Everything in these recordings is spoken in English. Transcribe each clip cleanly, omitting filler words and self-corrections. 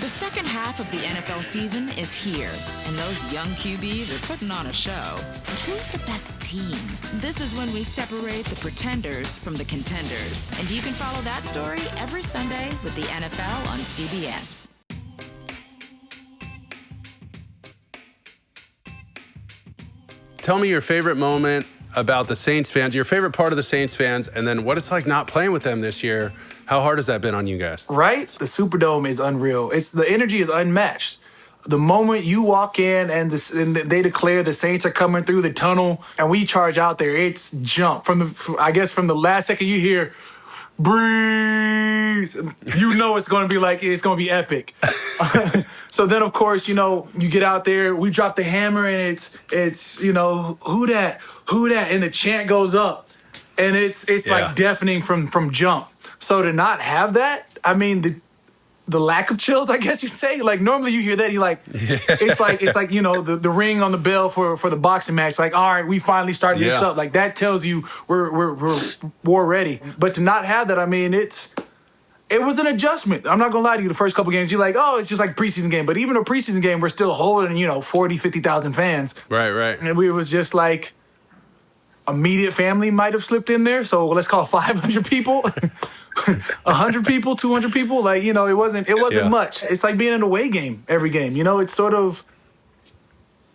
second half of the NFL season is here, and those young QBs are putting on a show. But who's the best team? This is when we separate the pretenders from the contenders. And you can follow that story every Sunday with the NFL on CBS. Tell me your favorite moment about the Saints fans, your favorite part of the Saints fans, and then what it's like not playing with them this year. How hard has that been on you guys? Right? The Superdome is unreal. The energy is unmatched. The moment you walk in and they declare the Saints are coming through the tunnel and we charge out there, it's jump. From the last second you hear, breeze, you know it's going to be epic. So then, of course, you get out there, we drop the hammer, and it's who that? And the chant goes up. And it's like deafening from jump. So to not have that, I mean, the lack of chills, I guess you'd say. Like, normally you hear that, you're like, it's like the ring on the bell for the boxing match. Like, all right, we finally started this up. Like, that tells you we're war ready. But to not have that, I mean, it was an adjustment. I'm not going to lie to you, the first couple games, you're like, oh, it's just like preseason game. But even a preseason game, we're still holding, 40, 50,000 fans. Right. And it was just like, immediate family might have slipped in there. So let's call it 500 people. 100 people, 200 people, it wasn't much. It's like being in an away game every game. It's sort of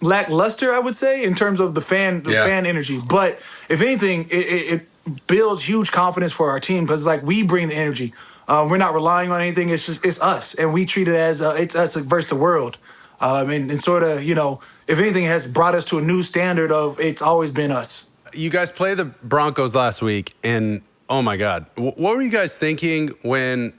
lackluster, I would say, in terms of the fan energy. But if anything, it builds huge confidence for our team because we bring the energy. We're not relying on anything. It's us, and we treat it as it's us versus the world. And sort of, if anything, it has brought us to a new standard of it's always been us. You guys played the Broncos last week, and oh my God. What were you guys thinking when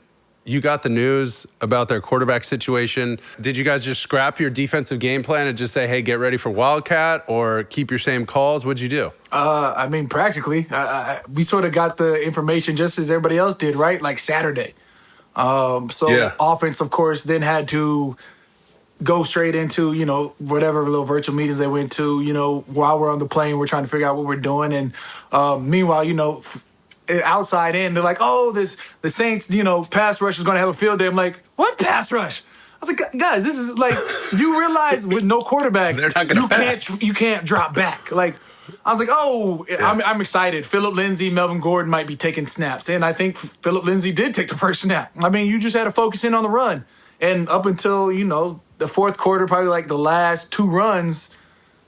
you got the news about their quarterback situation? Did you guys just scrap your defensive game plan and just say, hey, get ready for Wildcat, or keep your same calls? What'd you do? Practically. We sort of got the information just as everybody else did, right? Like Saturday. Offense, of course, then had to go straight into, whatever little virtual meetings they went to, while we're on the plane, we're trying to figure out what we're doing. And meanwhile, outside in, they're like, oh, the Saints, pass rush is going to have a field day. I'm like, what pass rush? I was like, guys, this is like, you realize with no quarterbacks, you can't drop back. Like, I was like, I'm excited. Phillip Lindsay, Melvin Gordon might be taking snaps. And I think Phillip Lindsay did take the first snap. I mean, you just had to focus in on the run. And up until, the fourth quarter, probably like the last two runs,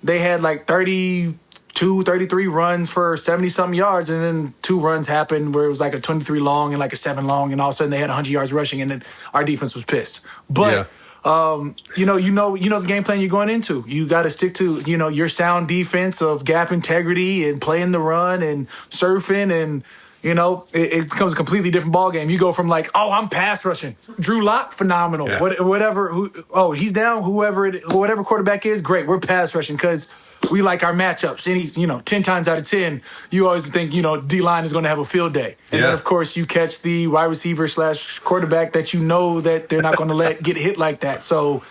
they had like 32, 33 runs for 70-something yards, and then two runs happened where it was like a 23 long and like a 7 long, and all of a sudden they had 100 yards rushing, and then our defense was pissed. But, you know the game plan you're going into. You got to stick to, your sound defense of gap integrity and playing the run and surfing, and, it becomes a completely different ball game. You go from like, oh, I'm pass rushing. Drew Lock, phenomenal. Yeah. He's down. Whatever quarterback is, great. We're pass rushing because we like our matchups. 10 times out of 10, you always think, D-line is going to have a field day. And then, of course, you catch the wide receiver / quarterback that that they're not going to let get hit like that. So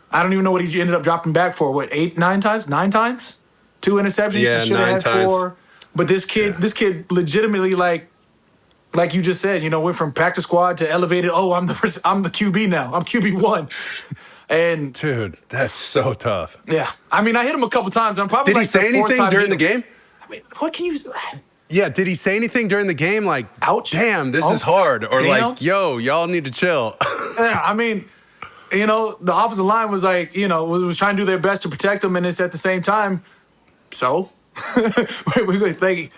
I don't even know what he ended up dropping back for. What, 9 times? 9 times? 2 interceptions? Yeah, he should have had 4. But this kid legitimately, like you just said, went from practice squad to elevated. Oh, I'm the QB now. I'm QB1. And dude, that's so tough. Yeah, I mean, I hit him a couple times. I'm probably. Did he say anything during the game? I mean, what can you? Yeah, did he say anything during the game? Like, ouch, damn, this is hard, or like, yo, y'all need to chill. Yeah, I mean, the offensive line was like, was trying to do their best to protect him, and it's at the same time. So,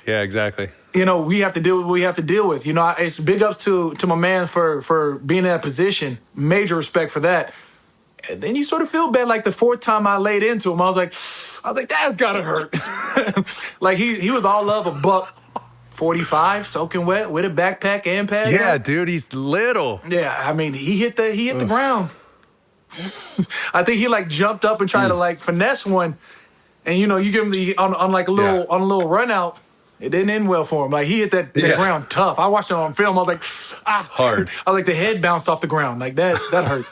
yeah, exactly. We have to deal with what we have to deal with. It's big ups to my man for being in that position. Major respect for that. And then you sort of feel bad. Like the fourth time I laid into him, I was like, that's gotta hurt. Like he was all of $145, soaking wet with a backpack and pads. Yeah, on. dude, he's little. Yeah, I mean, he hit the ground. I think he jumped up and tried to finesse one, and you give him on a little run out. It didn't end well for him. Like he hit that ground tough. I watched it on film. I was like, hard. I was like, the head bounced off the ground. Like that hurt.